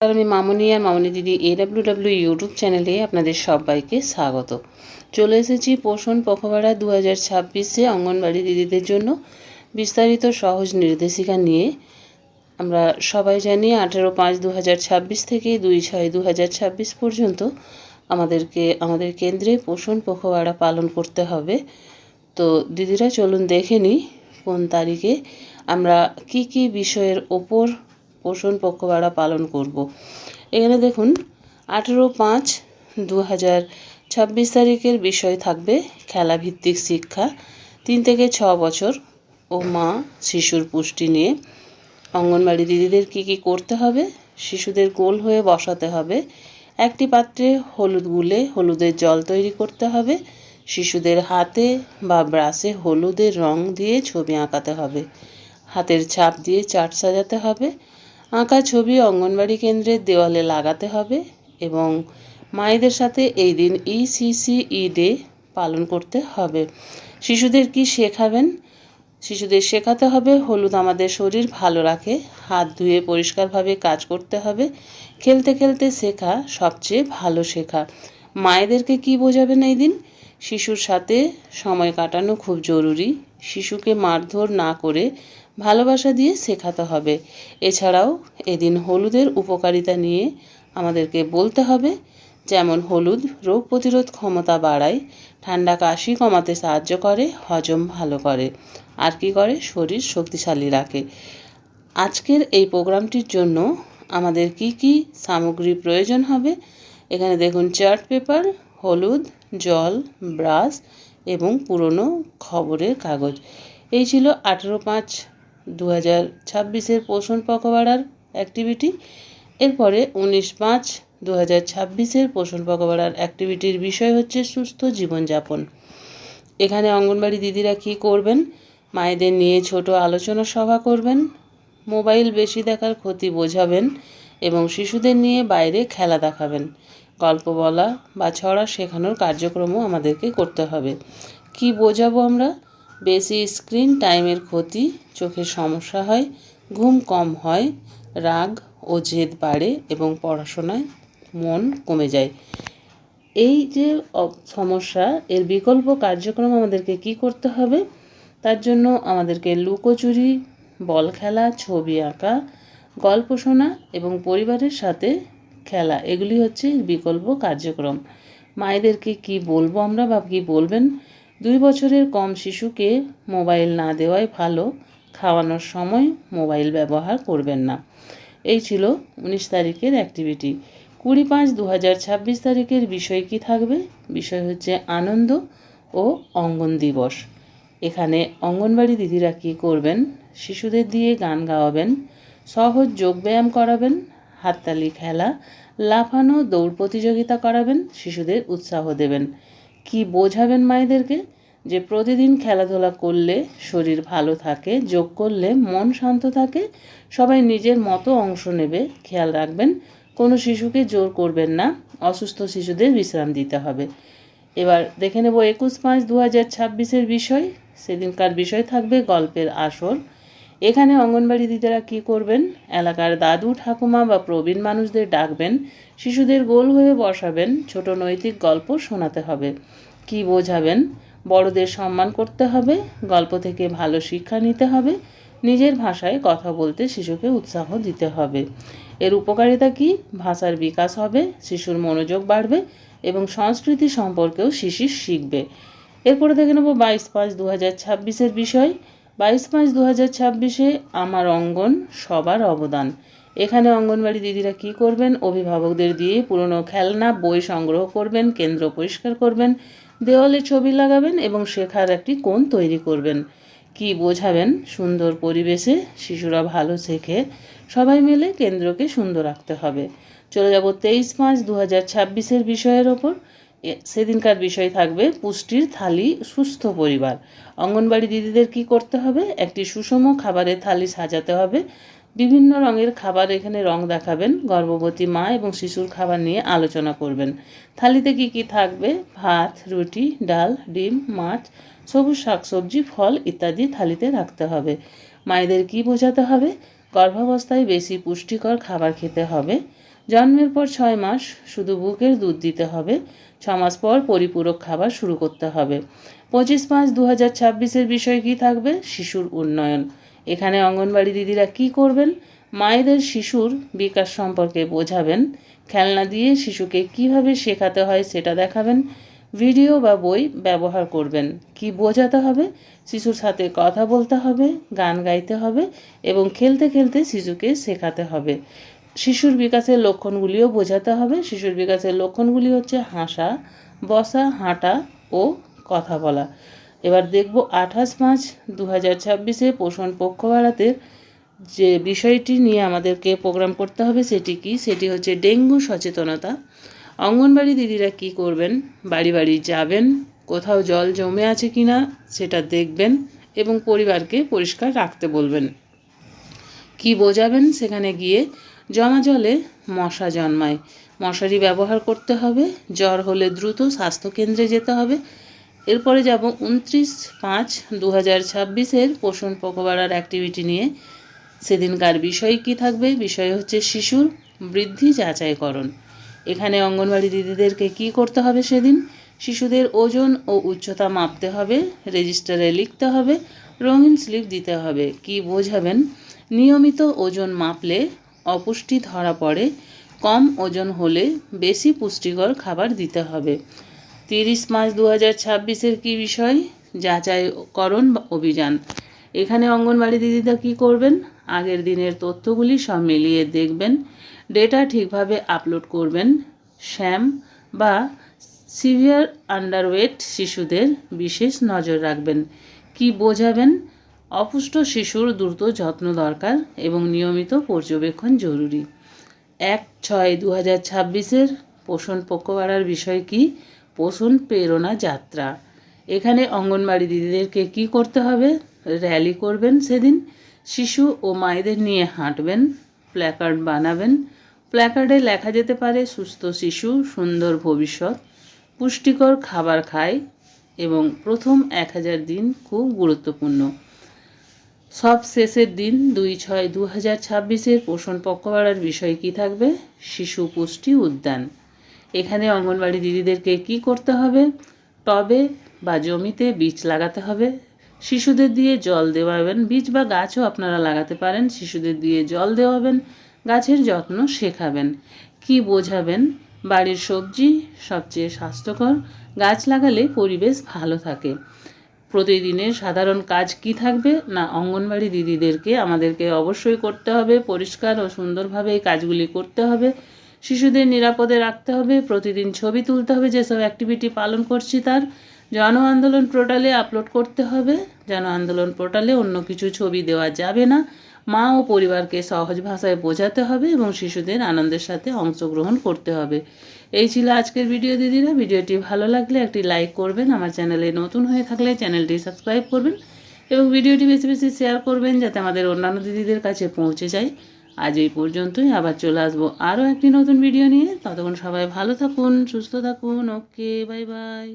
আমি মামনি আর মামনি দিদি AWW YouTube চ্যানেলে আপনাদের সবাইকে স্বাগত। চলে এসেছি পোষণ পখবাড়া 2026-এ অঙ্গনবাড়ি দিদিদের জন্য বিস্তারিত সহজ নির্দেশিকা নিয়ে। আমরা সবাই জানি 18/5/2026 থেকে 2/6/2026 পর্যন্ত আমাদের কেন্দ্রে পোষণ পখবাড়া পালন করতে হবে। তো দিদিরা চলুন দেখে নিই কোন তারিখে আমরা কি বিষয়ের ওপর পোষণ পখবাড়া পালন করব। এখানে দেখুন 18/5/2026 তারিখের বিষয় থাকবে খেলাভিত্তিক শিক্ষা 3 থেকে 6 বছর ও মা শিশুর পুষ্টি নিয়ে। অঙ্গনবাড়ি দিদিদের কি করতে হবে? শিশুদের গোল হয়ে বসাতে হবে, একটি পাত্রে হলুদ গুলে হলুদের জল তৈরি করতে হবে, শিশুদের হাতে বা ব্রাশে হলুদের রং দিয়ে ছবি আঁকাতে হবে, হাতের ছাপ দিয়ে চার্ট সাজাতে হবে, আঁকা ছবি অঙ্গনবাড়ি কেন্দ্রের দেওয়ালে লাগাতে হবে এবং মায়েদের সাথে এই দিন ECCE ডে পালন করতে হবে। শিশুদের কি শেখাবেন? শিশুদের শেখাতে হবে হলুদ আমাদের শরীর ভালো রাখে, হাত ধুয়ে পরিষ্কারভাবে কাজ করতে হবে, খেলতে খেলতে শেখা সবচেয়ে ভালো শেখা। মায়েদেরকে কি বোঝাবেন এই দিন? শিশুর সাথে সময় কাটানো খুব জরুরি, শিশুকে মারধর না করে ভালোবাসা দিয়ে শেখাতে হবে। এছাড়াও এদিন হলুদের উপকারিতা নিয়ে আমাদেরকে বলতে হবে, যেমন হলুদ রোগ প্রতিরোধ ক্ষমতা বাড়ায়, ঠান্ডা কাশি কমাতে সাহায্য করে, হজম ভালো করে, আর কি করে? শরীর শক্তিশালী রাখে। আজকের এই প্রোগ্রামটির জন্য আমাদের কি সামগ্রী প্রয়োজন হবে? এখানে দেখুন চার্ট পেপার, হলুদ, জল, ব্রাশ এবং পুরনো খবরের কাগজ। এই ছিল 18/5/2026-এর পোষণ পখবাড়ার অ্যাক্টিভিটি। এরপরে 19/5/2026-এর পোষণ পখবাড়ার অ্যাক্টিভিটির বিষয় হচ্ছে সুস্থ জীবনযাপন। এখানে অঙ্গনবাড়ি দিদিরা কি করবেন? মায়েদের নিয়ে ছোট আলোচনা সভা করবেন, মোবাইল বেশি দেখার ক্ষতি বোঝাবেন এবং শিশুদের নিয়ে বাইরে খেলা দেখাবেন। গল্প বলা বা ছড়া শেখানোর কার্যক্রমও আমাদেরকে করতে হবে। কি বোঝাবো আমরা? বেশি স্ক্রিন টাইমের ক্ষতি, চোখের সমস্যা হয়, ঘুম কম হয়, রাগ ও জেদ বাড়ে এবং পড়াশোনায় মন কমে যায়। এই যে সমস্যা, এর বিকল্প কার্যক্রম আমাদেরকে কি করতে হবে? তার জন্য আমাদেরকে লুকোচুরি, বল খেলা, ছবি আঁকা, গল্প শোনা এবং পরিবারের সাথে খেলা, এগুলি হচ্ছে বিকল্প কার্যক্রম। মায়েদেরকে কি বলবো আমরা বা কি বলবেন? 2 বছরের কম শিশুকে মোবাইল না দেওয়াই ভালো, খাওয়ানোর সময় মোবাইল ব্যবহার করবেন না। এই ছিল 19 তারিখের অ্যাক্টিভিটি। 20/5/2026 তারিখের বিষয় কি থাকবে? বিষয় হচ্ছে আনন্দ ও অঙ্গন দিবস। এখানে অঙ্গনবাড়ি দিদিরা কি করবেন? শিশুদের দিয়ে গান গাওয়াবেন, সহজ যোগব্যায়াম করাবেন, হাততালি খেলা, লাফানো, দৌড় প্রতিযোগিতা করাবেন, শিশুদের উৎসাহ দেবেন। কি বোঝাবেন মায়েদেরকে? যে প্রতিদিন খেলাধুলা করলে শরীর ভালো থাকে, যোগ করলে মন শান্ত থাকে, সবাই নিজের মতো অংশ নেবে, খেয়াল রাখবেন কোনো শিশুকে জোর করবেন না, অসুস্থ শিশুদের বিশ্রাম দিতে হবে। এবার দেখে নেব 21/5/2026-এর বিষয়। সেদিনকার বিষয় থাকবে গল্পের আসর। এখানে অঙ্গনবাড়ি দিদিরা কি করবেন? এলাকার দাদু ঠাকুমা বা প্রবীণ মানুষদের ডাকবেন, শিশুদের গোল হয়ে বসাবেন, ছোট নৈতিক গল্প শোনাতে হবে। কি বোঝাবেন? বড়দের সম্মান করতে হবে, গল্প থেকে ভালো শিক্ষা নিতে হবে, নিজের ভাষায় কথা বলতে শিশুকে উৎসাহ দিতে হবে। এর উপকারিতা কি? ভাষার বিকাশ হবে, শিশুর মনোযোগ বাড়বে এবং সংস্কৃতি সম্পর্কেও শিশু শিখবে। এরপরে দেখে নেব 22/5/2026-এর বিষয়। 22/5/2026-এ আমার অঙ্গন, সবার অবদান। এখানে অঙ্গনবাড়ি দিদিরা কি করবেন? অভিভাবকদের দিয়ে পুরনো খেলনা, বই সংগ্রহ করবেন, কেন্দ্র পরিষ্কার করবেন, দেওয়ালে ছবি লাগাবেন এবং শেখার একটি কোণ তৈরি করবেন। কি বোঝাবেন? সুন্দর পরিবেশে শিশুরা ভালো শেখে, সবাই মিলে কেন্দ্রকে সুন্দর রাখতে হবে। চলে যাব 23/5/2026-এর বিষয়ের ওপর। সেদিনকার বিষয় থাকবে পুষ্টির থালি, সুস্থ পরিবার। অঙ্গনবাড়ি দিদিদের কি করতে হবে? একটি সুষম খাবারের থালি সাজাতে হবে, বিভিন্ন রঙের খাবার এখানে রং দেখাবেন, গর্ভবতী মা এবং শিশুর খাবার নিয়ে আলোচনা করবেন। থালিতে কি থাকবে? ভাত, রুটি, ডাল, ডিম, মাছ, সবুজ শাকসবজি, ফল ইত্যাদি থালিতে রাখতে হবে। মায়েদের কি বোঝাতে হবে? গর্ভাবস্থায় বেশি পুষ্টিকর খাবার খেতে হবে, জন্মের পর 6 মাস শুধু বুকের দুধ দিতে হবে, 6 মাস পর পরিপূরক খাবার শুরু করতে হবে। 25/5/2026-এর বিষয় কী থাকবে? শিশুর উন্নয়ন। এখানে অঙ্গনবাড়ি দিদিরা কি করবেন? মায়েদের শিশুর বিকাশ সম্পর্কে বোঝাবেন, খেলনা দিয়ে শিশুকে কিভাবে শেখাতে হয় সেটা দেখাবেন, ভিডিও বা বই ব্যবহার করবেন। কি বোঝাতে হবে? শিশুর সাথে কথা বলতে হবে, গান গাইতে হবে এবং খেলতে খেলতে শিশুকে শেখাতে হবে। শিশুর বিকাশের লক্ষণগুলিও বোঝাতে হবে। শিশুর বিকাশের লক্ষণগুলি হচ্ছে হাসা, বসা, হাঁটা ও কথা বলা। এবার দেখব 28/5/2026-এ পোষণ পক্ষবাড়াতের যে বিষয়টি নিয়ে আমাদেরকে প্রোগ্রাম করতে হবে সেটি কি? সেটি হচ্ছে ডেঙ্গু সচেতনতা। অঙ্গনবাড়ি দিদিরা কি করবেন? বাড়ি বাড়ি যাবেন, কোথাও জল জমে আছে কিনা সেটা দেখবেন এবং পরিবারকে পরিষ্কার রাখতে বলবেন। কি বোঝাবেন? সেখানে গিয়ে জমা জলে মশা জন্মায়, মশারি ব্যবহার করতে হবে, জ্বর হলে দ্রুত স্বাস্থ্যকেন্দ্রে যেতে হবে। এরপরে যাব 29/5/2026-এর পোষণ পখবাড়ার অ্যাক্টিভিটি নিয়ে। সেদিনকার বিষয় কি থাকবে? বিষয় হচ্ছে শিশুর বৃদ্ধি যাচাইকরণ। এখানে অঙ্গনবাড়ি দিদিদেরকে কি করতে হবে সেদিন? শিশুদের ওজন ও উচ্চতা মাপতে হবে, রেজিস্টারে লিখতে হবে, রঙিন স্লিপ দিতে হবে। কি বোঝাবেন? নিয়মিত ওজন মাপলে অপুষ্টি ধরা পড়ে, কম ওজন হলে বেশি পুষ্টিকর খাবার দিতে হবে। 30/5/2026-এর কী বিষয়? যাচাইকরণ অভিযান। এখানে অঙ্গনবাড়ি দিদিরা কী করবেন? আগের দিনের তথ্যগুলি সব মিলিয়ে দেখবেন, ডেটা ঠিকভাবে আপলোড করবেন, শ্যাম বা সিভিয়ার আন্ডারওয়েট শিশুদের বিশেষ নজর রাখবেন। কি বোঝাবেন? অপুষ্ট শিশুর দ্রুত যত্ন দরকার এবং নিয়মিত পর্যবেক্ষণ জরুরি। 1/6/2026-এর পোষণ পখবাড়ার বিষয় কি? পোষণ প্রেরণা যাত্রা। এখানে অঙ্গনবাড়ি দিদিদেরকে কি করতে হবে? র্যালি করবেন সেদিন, শিশু ও মায়েদের নিয়ে হাঁটবেন, প্ল্যাকার্ড বানাবেন। প্ল্যাকার্ডে লেখা যেতে পারে সুস্থ শিশু সুন্দর ভবিষ্যৎ, পুষ্টিকর খাবার খায় এবং প্রথম 1000 দিন খুব গুরুত্বপূর্ণ। সব শেষের দিন 2/6/2026-এর পোষণ পখবাড়ার বিষয় কি থাকবে? শিশু পুষ্টি উদ্যান। এখানে অঙ্গনবাড়ি দিদিদেরকে কি করতে হবে? টবে বা জমিতে বীজ লাগাতে হবে, শিশুদের দিয়ে জল দেওয়াবেন, বীজ বা গাছও আপনারা লাগাতে পারেন, শিশুদের দিয়ে জল দেওয়াবেন, গাছের যত্ন শেখাবেন। কি বোঝাবেন? বাড়ির সবজি সবচেয়ে স্বাস্থ্যকর, গাছ লাগালে পরিবেশ ভালো থাকে। প্রতিদিনের সাধারণ কাজ কি থাকবে? না, অঙ্গনবাড়ি দিদিদেরকে আমাদেরকে অবশ্যই করতে হবে, পরিষ্কার ও সুন্দরভাবে এই কাজগুলি করতে হবে, শিশুদের নিরাপদে রাখতে হবে, প্রতিদিন ছবি তুলতে হবে যেসব অ্যাক্টিভিটি পালন করছি তার, জন আন্দোলন পোর্টালে আপলোড করতে হবে। জন আন্দোলন পোর্টালে অন্য কিছু ছবি দেওয়া যাবে না। মা ও পরিবারকে সহজ ভাষায় বোঝাতে হবে এবং শিশুদের আনন্দের সাথে অংশগ্রহণ করতে হবে। এই ছিল আজকের ভিডিও দিদিরা। ভিডিওটি ভালো লাগলে একটি লাইক করবেন, আমার চ্যানেলে নতুন হয়ে থাকলে চ্যানেলটি সাবস্ক্রাইব করবেন এবং ভিডিওটি বেশি বেশি শেয়ার করবেন যাতে আমাদের অন্যান্য দিদিদের কাছে পৌঁছে যায়। আজ এই পর্যন্তই, আবার চলে আসবো আরও একটি নতুন ভিডিও নিয়ে। ততক্ষণ সবাই ভালো থাকুন, সুস্থ থাকুন। ওকে, বাই বাই।